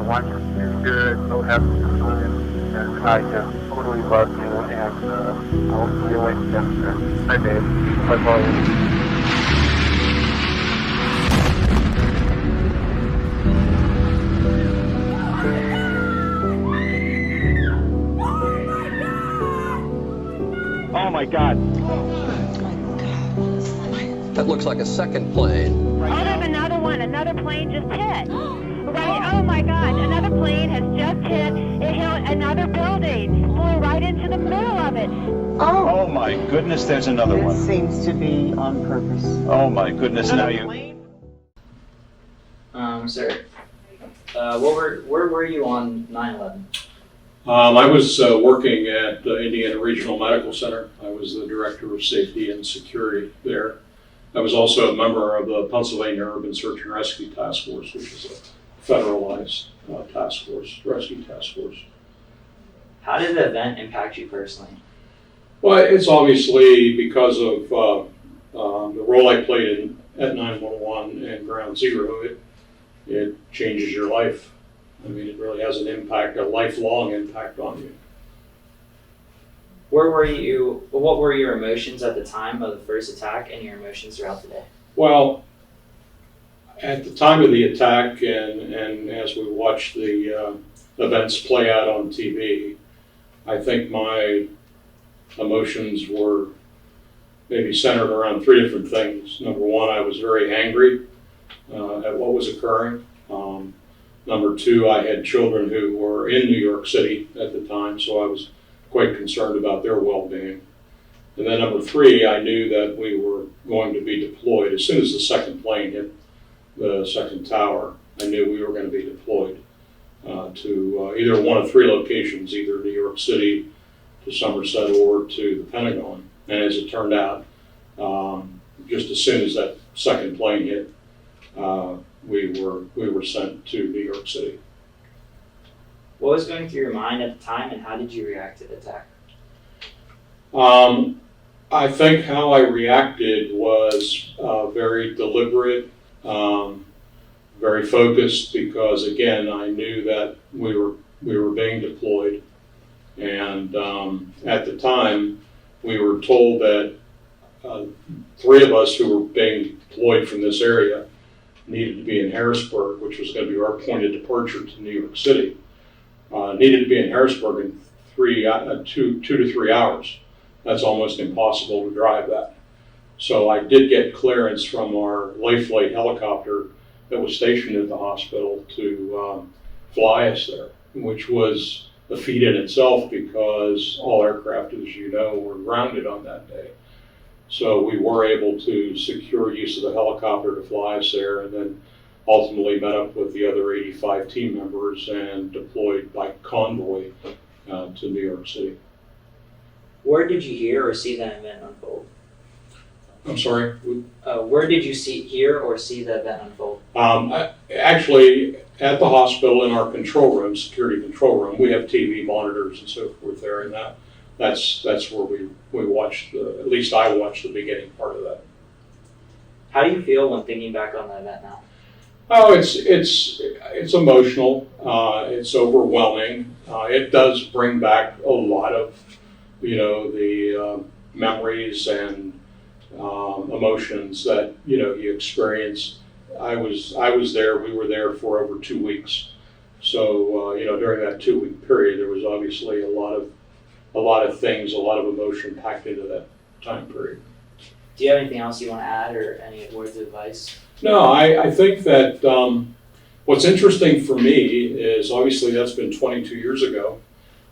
want you to do good, so happy to find, and I just totally love you, and I'll see you later. Bye, babe. Bye-bye. Oh my God. That looks like a second plane. Oh, there's another one. Another plane just hit. Right. Oh my God. Another plane has just hit. It hit another building. Flew right into the middle of it. Oh my goodness, there's another one. It seems to be on purpose. Oh my goodness, now you... Sir, where were you on 9/11? I was working at Indiana Regional Medical Center. I was the Director of Safety and Security there. I was also a member of the Pennsylvania Urban Search and Rescue Task Force, which is a federalized rescue task force. How did the event impact you personally? Well, it's obviously because of the role I played at 911 and Ground Zero. It changes your life. I mean, it really has an impact, a lifelong impact on you. Where were you? What were your emotions at the time of the first attack and your emotions throughout the day? Well, at the time of the attack and as we watched the events play out on TV, I think my emotions were maybe centered around three different things. Number one, I was very angry at what was occurring. Number two, I had children who were in New York City at the time, so I was quite concerned about their well-being. And then number three, I knew that we were going to be deployed. As soon as the second plane hit the second tower, I knew we were going to be deployed to either one of three locations, either New York City, to Somerset, or to the Pentagon. And as it turned out, just as soon as that second plane hit, we were sent to New York City. What was going through your mind at the time, and how did you react to the attack? I think how I reacted was very deliberate, very focused, because again, I knew that we were being deployed, and at the time, we were told that three of us who were being deployed from this area needed to be in Harrisburg, which was going to be our point of departure to New York City. Needed to be in Harrisburg in 2 to 3 hours. That's almost impossible to drive that. So I did get clearance from our life flight helicopter that was stationed at the hospital to fly us there, which was a feat in itself because all aircraft, as you know, were grounded on that day. So we were able to secure use of the helicopter to fly us there, and then ultimately met up with the other 85 team members and deployed by convoy to New York City. Where did you hear or see that event unfold? I'm sorry? Where did you hear or see the event unfold? Actually, at the hospital in our control room, security control room, we have TV monitors and so forth there, and that's where we watched, at least I watched the beginning part of that. How do you feel when thinking back on the event now? Oh, it's emotional. It's overwhelming. It does bring back a lot of, the memories and emotions that you experience. I was there. We were there for over 2 weeks. So during that 2 week period, there was obviously a lot of things, a lot of emotion packed into that time period. Do you have anything else you want to add or any words of advice? No, I think that what's interesting for me is obviously that's been 22 years ago.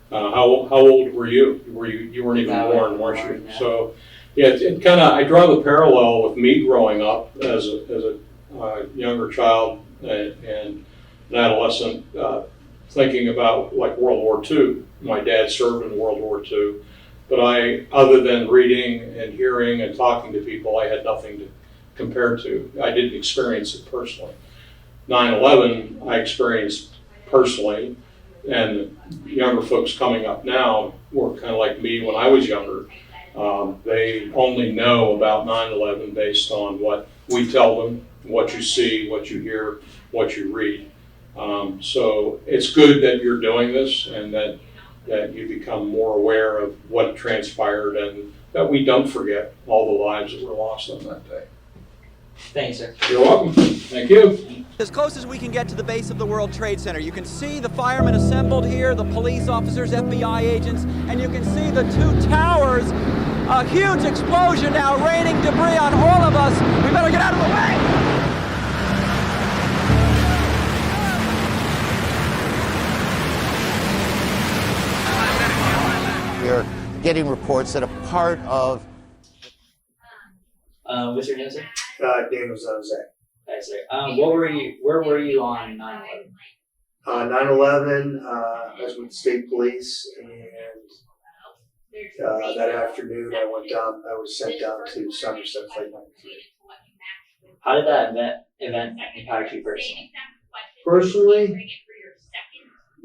How old were you? You weren't even born, weren't you? Yeah. So yeah, it kind of, I draw the parallel with me growing up as a younger child and an adolescent, thinking about like World War II. My dad served in World War II, but other than reading and hearing and talking to people, I had nothing to compare to. I didn't experience it personally. 9/11 I experienced personally, and younger folks coming up now were kind of like me when I was younger. They only know about 9/11 based on what we tell them, what you see, what you hear, what you read. So it's good that you're doing this and that you become more aware of what transpired and that we don't forget all the lives that were lost on that day. Thanks, sir. You're welcome. Thank you. As close as we can get to the base of the World Trade Center, you can see the firemen assembled here, the police officers, FBI agents, and you can see the two towers. A huge explosion now raining debris on all of us. We better get out of the way. We're getting reports that a part of... What's your name, sir? Daniel Zonzak. Hi, sir. Where were you on 9/11? 9/11, I was with the state police, and that afternoon I was sent down to Somerset Flight 93. How did that event impact you personally? Personally,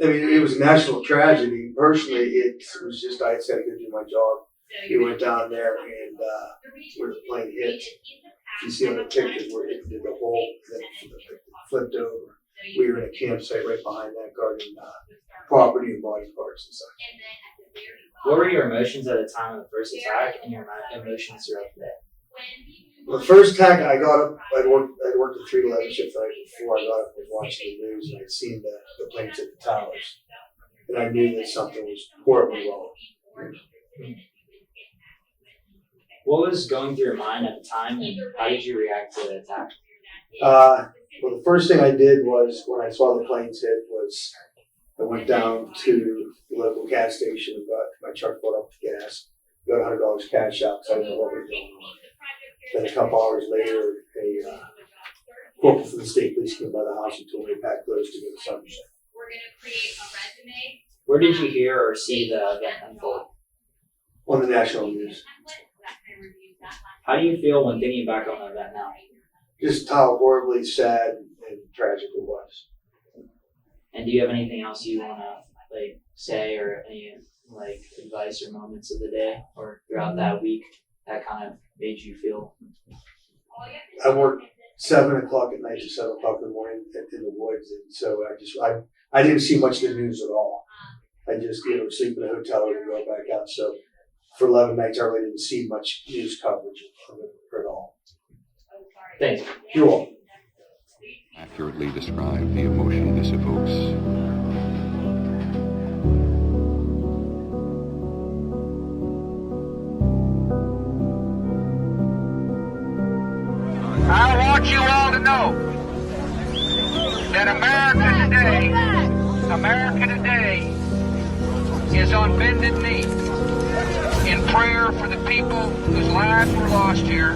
I mean, it was a national tragedy. Personally, it was just, I said I could do my job. We went down there and where the plane hit. You see on the pictures where it did the hole, then flipped over. We were in a campsite right behind that, guarding property and body parts and such. What were your emotions at the time of the first attack and your emotions throughout the day? The first attack, I got up. I'd worked the 311 shift the night before. I got up and was watching the news, and I'd seen the planes hit the towers, and I knew that something was horribly wrong. What was going through your mind at the time, and how did you react to the attack? Well, the first thing I did was, when I saw the planes hit, was I went down to the local gas station and got my truck filled up with gas, got $100 cash out because I didn't know what was going on. Then a couple hours later, a corporal from the state police came by the house and told me to pack clothes to go to Somerset. Where did you hear or see the event unfold? On the national news. How do you feel when thinking back on the event now? Just how horribly sad and tragic it was. And do you have anything else you want to say, or any advice or moments of the day or throughout that week that kind of made you feel? I worked 7 o'clock at night to 7 o'clock in the morning in the woods, and so I didn't see much of the news at all. I just sleep in a hotel and go back out. So for 11 nights, I really didn't see much news coverage of it at all. Thanks. You're welcome. Accurately describe the emotion this evokes. I want you all to know that America today is on bended knee in prayer for the people whose lives were lost here,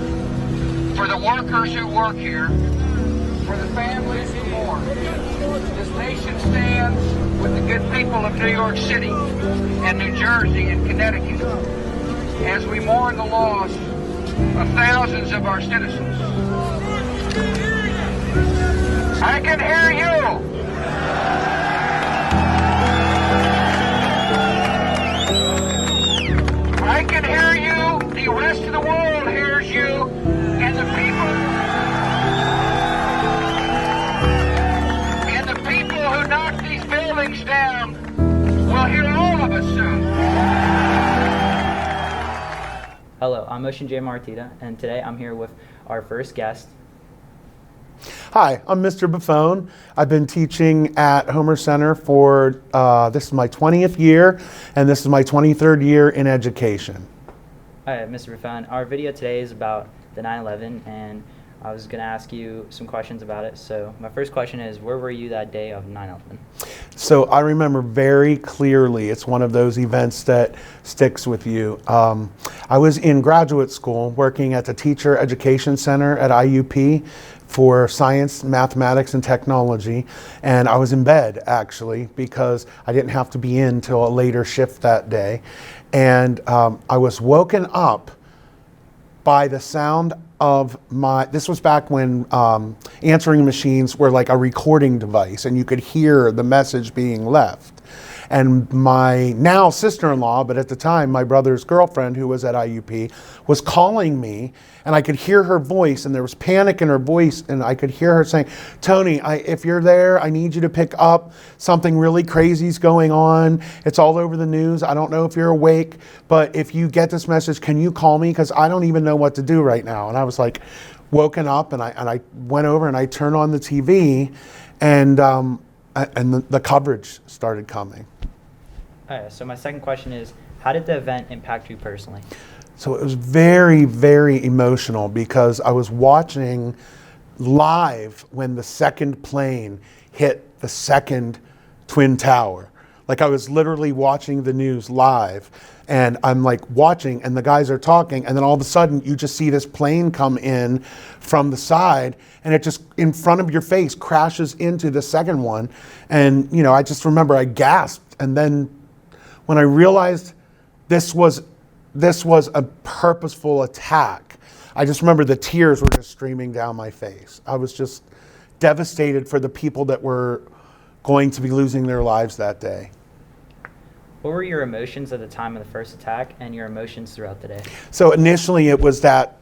for the workers who work here, for the families who mourn. This nation stands with the good people of New York City and New Jersey and Connecticut as we mourn the loss of thousands of our citizens. I can hear you. I can hear you. The rest of the world hears you. And the people who knock these buildings down will hear all of us soon. Hello, I'm Ocean J. Martita, and today I'm here with our first guest. Hi, I'm Mr. Buffone. I've been teaching at Homer Center for, this is my 20th year, and this is my 23rd year in education. Hi, Mr. Buffone. Our video today is about the 9/11, and I was going to ask you some questions about it. So my first question is, where were you that day of 9/11? So I remember very clearly. It's one of those events that sticks with you. I was in graduate school working at the Teacher Education Center at IUP for science, mathematics, and technology. And I was in bed, actually, because I didn't have to be in till a later shift that day. And I was woken up by the sound of this was back when answering machines were like a recording device and you could hear the message being left. And my now sister-in-law, but at the time my brother's girlfriend who was at IUP, was calling me, and I could hear her voice, and there was panic in her voice, and I could hear her saying, Tony, if you're there, I need you to pick up. Something really crazy's going on. It's all over the news. I don't know if you're awake, but if you get this message, can you call me? Because I don't even know what to do right now. And I was like woken up, and I went over and I turned on the TV, and the coverage started coming. All right, so my second question is, how did the event impact you personally? So it was very, very emotional because I was watching live when the second plane hit the second Twin Tower. Like I was literally watching the news live, and I'm like watching, and the guys are talking, and then all of a sudden you just see this plane come in from the side, and it just in front of your face crashes into the second one. And you know, I just remember I gasped, and then when I realized this was a purposeful attack, I just remember the tears were just streaming down my face. I was just devastated for the people that were going to be losing their lives that day. What were your emotions at the time of the first attack and your emotions throughout the day? So initially it was that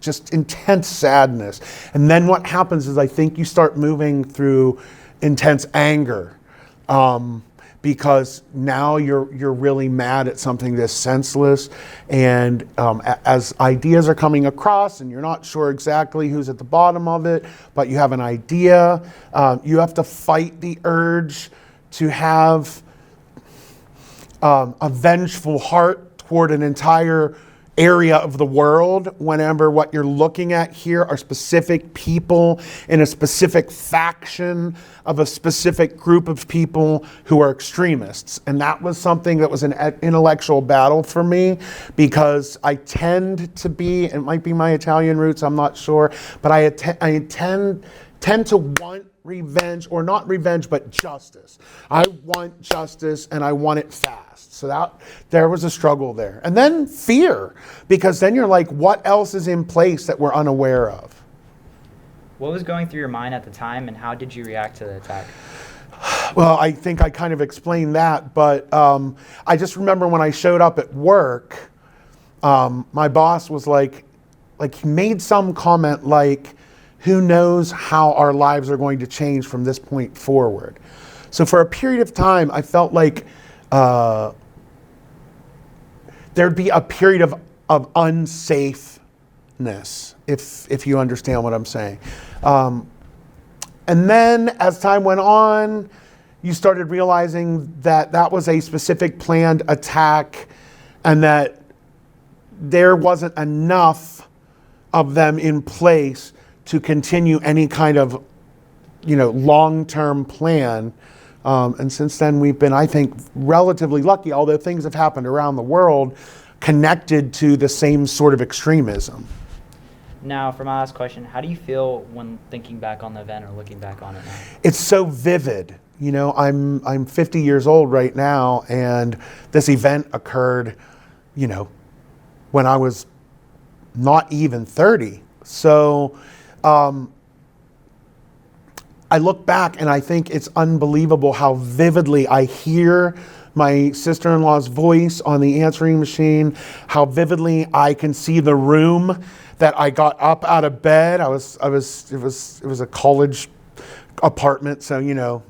just intense sadness. And then what happens is I think you start moving through intense anger. Because now you're really mad at something that's senseless, and as ideas are coming across and you're not sure exactly who's at the bottom of it, but you have an idea, you have to fight the urge to have a vengeful heart toward an entire area of the world whenever what you're looking at here are specific people in a specific faction of a specific group of people who are extremists. And that was something that was an intellectual battle for me, because I tend to be, it might be my Italian roots, I'm not sure, but I tend to want revenge, or not revenge, but justice. I want justice, and I want it fast. So there was a struggle there. And then fear, because then you're like, what else is in place that we're unaware of? What was going through your mind at the time, and how did you react to the attack? Well, I think I kind of explained that, but I just remember when I showed up at work, my boss was like he made some comment like, who knows how our lives are going to change from this point forward. So for a period of time, I felt like there'd be a period of unsafeness, if you understand what I'm saying. And then as time went on, you started realizing that that was a specific planned attack, and that there wasn't enough of them in place to continue any kind of, long-term plan. And since then we've been, I think, relatively lucky, although things have happened around the world connected to the same sort of extremism. Now, for my last question, how do you feel when thinking back on the event or looking back on it now? It's so vivid. I'm 50 years old right now, and this event occurred, when I was not even 30. So I look back and I think it's unbelievable how vividly I hear my sister-in-law's voice on the answering machine, how vividly I can see the room that I got up out of bed. It was a college apartment, so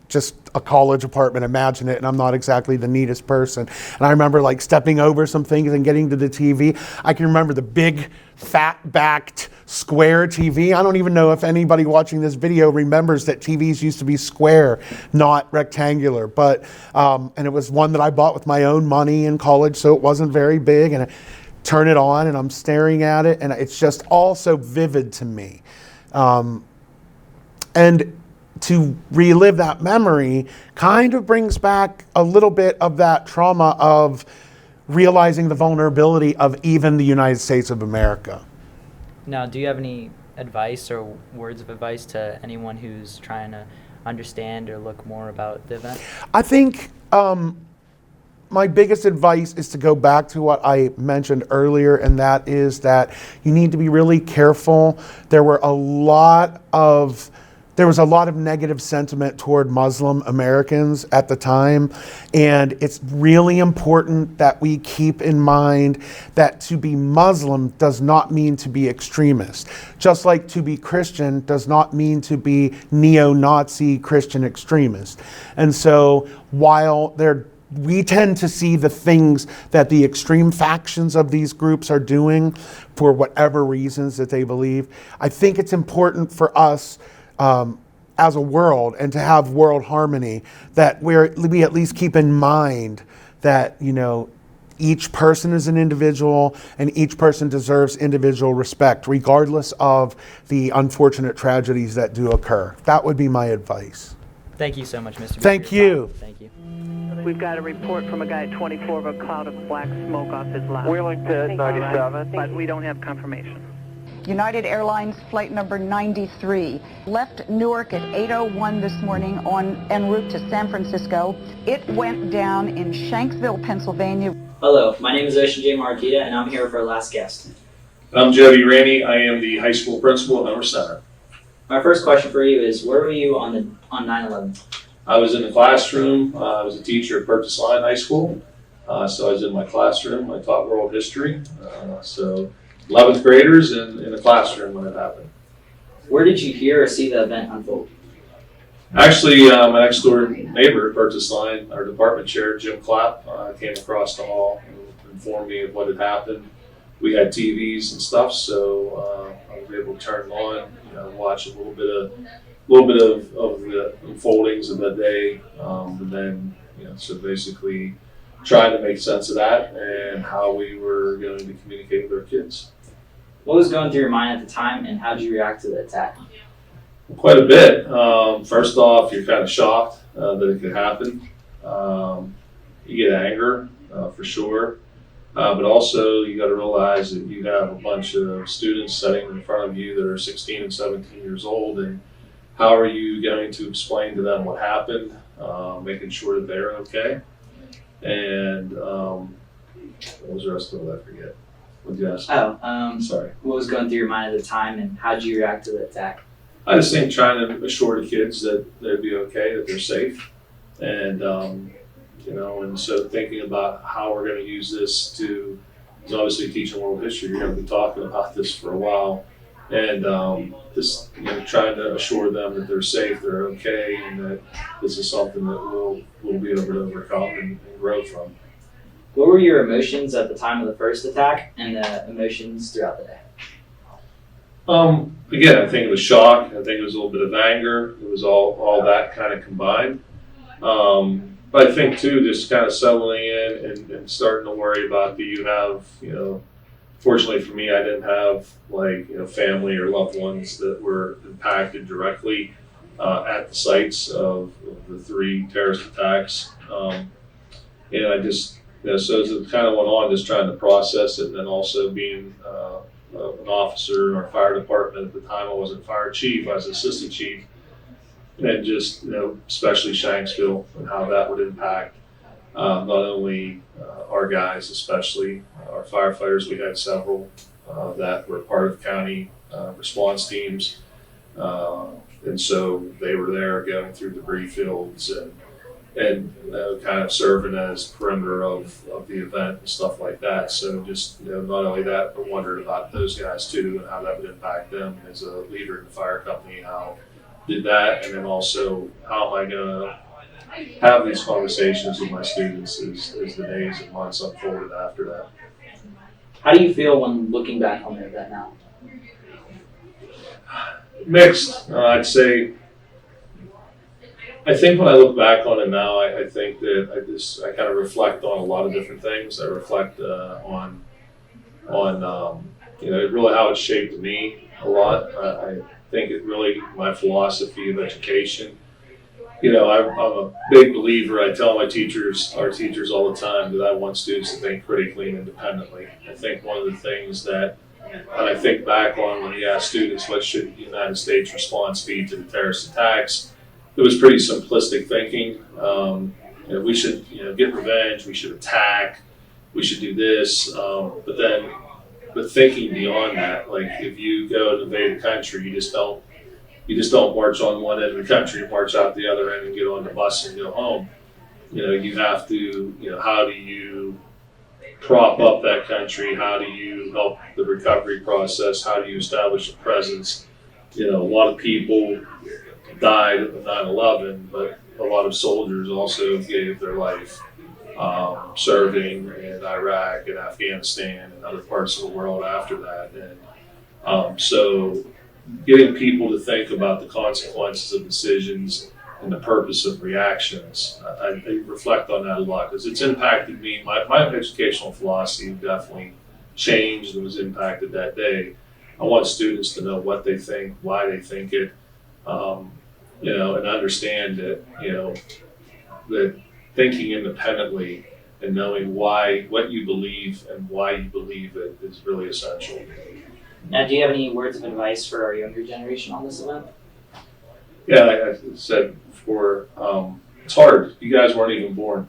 just a college apartment, imagine it, and I'm not exactly the neatest person. And I remember stepping over some things and getting to the TV. I can remember the big, fat-backed, square TV. I don't even know if anybody watching this video remembers that TVs used to be square, not rectangular. But, and it was one that I bought with my own money in college, so it wasn't very big. And I turn it on, and I'm staring at it, and it's just all so vivid to me. And to relive that memory kind of brings back a little bit of that trauma of realizing the vulnerability of even the United States of America. Now, do you have any advice or words of advice to anyone who's trying to understand or look more about the event? I think my biggest advice is to go back to what I mentioned earlier, and that is that you need to be really careful. There was a lot of negative sentiment toward Muslim Americans at the time, and it's really important that we keep in mind that to be Muslim does not mean to be extremist. Just like to be Christian does not mean to be neo-Nazi Christian extremist. And so while we tend to see the things that the extreme factions of these groups are doing for whatever reasons that they believe, I think it's important for us as a world and to have world harmony that we at least keep in mind that, each person is an individual and each person deserves individual respect, regardless of the unfortunate tragedies that do occur. That would be my advice. Thank you so much, Mr. B. Thank you. Thank you. We've got a report from a guy at 24 of a cloud of black smoke off his lap. Wildcat 97. But we don't have confirmation. United Airlines flight number 93 left Newark at 8:01 this morning en route to San Francisco. It went down in Shanksville, Pennsylvania. Hello, my name is Ocean J. Marquita, and I'm here for our last guest. I'm Jody Rainey. I am the high school principal at Homer Center. My first question for you is, where were you on 9/11? I was in the classroom. I was a teacher at Purchase Line High School. So I was in my classroom. I taught world history. So 11th graders in the classroom when it happened. Where did you hear or see the event unfold? Actually, my next door neighbor at Purchase Line, our department chair, Jim Clapp, came across the hall and informed me of what had happened. We had TVs and stuff, so I was able to turn them on, watch a little bit of the unfoldings of that day, and then, so basically trying to make sense of that and how we were going to communicate with our kids. What was going through your mind at the time, and how did you react to the attack? Quite a bit. First off, you're kind of shocked that it could happen. You get anger, for sure. But also, you got to realize that you have a bunch of students sitting in front of you that are 16 and 17 years old, and how are you going to explain to them what happened, making sure that they're okay? And what was the rest of it? I forget. What did you ask? Sorry. What was going through your mind at the time, and how did you react to the attack? I just think trying to assure the kids that they'd be okay, that they're safe, and and so thinking about how we're going to use this to, because obviously teaching world history, you're going to be talking about this for a while, and just trying to assure them that they're safe, they're okay, and that this is something that we'll be able to overcome and grow from. What were your emotions at the time of the first attack, and the emotions throughout the day? Again, I think it was shock. I think it was a little bit of anger. It was all that kind of combined. But I think too, just kind of settling in and starting to worry about, do you have, fortunately for me, I didn't have family or loved ones that were impacted directly at the sites of the 3 terrorist attacks. And I just, so as it kind of went on, just trying to process it, and then also being an officer in our fire department at the time. I wasn't fire chief, I was assistant chief, and just especially Shanksville and how that would impact not only our guys, especially our firefighters. We had several that were part of county response teams, and so they were there going through debris fields and kind of serving as perimeter of the event and stuff like that. So just not only that, but wondering about those guys too and how that would impact them as a leader in the fire company. How did that, and then also how am I going to have these conversations with my students as the days and months unfolded after that. How do you feel when looking back on the event now? Mixed. I'd say. I think when I look back on it now, I think that I kind of reflect on a lot of different things. I reflect on really how it shaped me a lot. I think it really, my philosophy of education. I'm a big believer. I tell our teachers all the time that I want students to think critically and independently. I think one of the things that, when I think back on when you ask students what should the United States response be to the terrorist attacks, it was pretty simplistic thinking. we should, get revenge, we should attack, we should do this, but thinking beyond that, like if you go to invade a country, you just don't march on one end of the country, march out the other end and get on the bus and go home. You have to, how do you prop up that country? How do you help the recovery process? How do you establish a presence? A lot of people died of 9/11, but a lot of soldiers also gave their life serving in Iraq and Afghanistan and other parts of the world after that. And so getting people to think about the consequences of decisions and the purpose of reactions, I reflect on that a lot because it's impacted me. My educational philosophy definitely changed and was impacted that day. I want students to know what they think, why they think it, and understand that, that thinking independently and knowing what you believe and why you believe it is really essential. Now, do you have any words of advice for our younger generation on this event? Yeah, like I said before, it's hard. You guys weren't even born.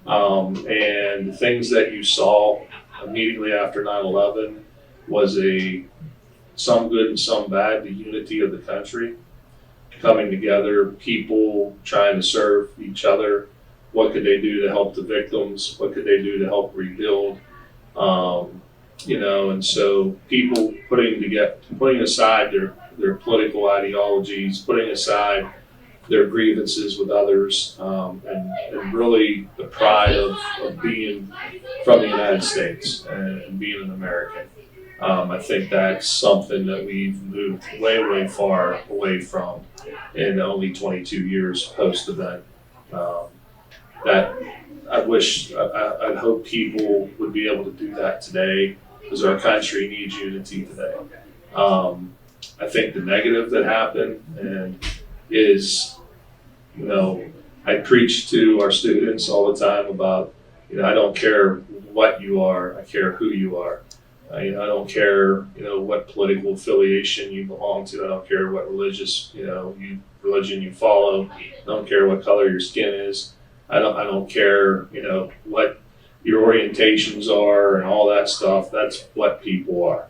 And the things that you saw immediately after 9/11 was some good and some bad, the unity of the country coming together, people trying to serve each other. What could they do to help the victims? What could they do to help rebuild? And so people putting aside their political ideologies, putting aside their grievances with others, and really the pride of being from the United States and being an American. I think that's something that we've moved way, way far away from in only 22 years post-event. That I'd hope people would be able to do that today because our country needs unity today. I think the negative that happened is, I preach to our students all the time about, I don't care what you are, I care who you are. I don't care, what political affiliation you belong to. I don't care what religion you follow. I don't care what color your skin is. I don't care, what your orientations are and all that stuff. That's what people are.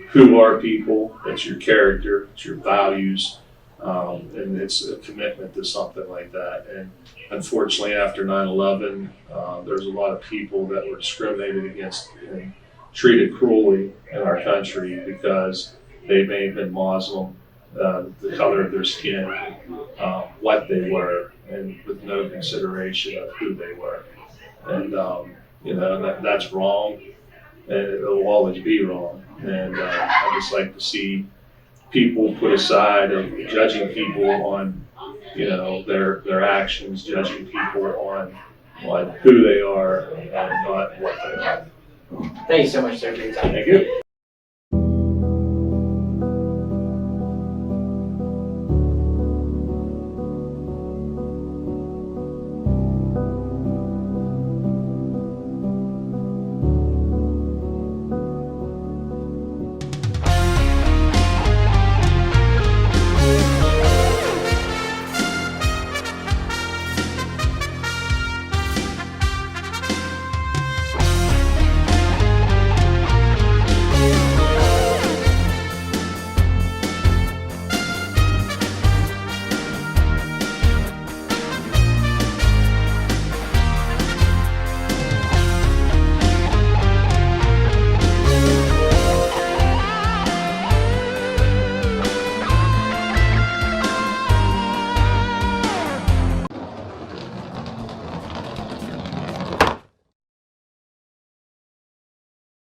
Who are people? That's your character. It's your values. And it's a commitment to something like that. And unfortunately, after 9/11, there's a lot of people that were discriminated against and treated cruelly in our country because they may have been Muslim, the color of their skin, what they were, and with no consideration of who they were. And, that's wrong, and it will always be wrong. And I just like to see people put aside of judging people on, their actions, judging people on who they are and not what they are. Thank you so much, sir, for your time. Thank you.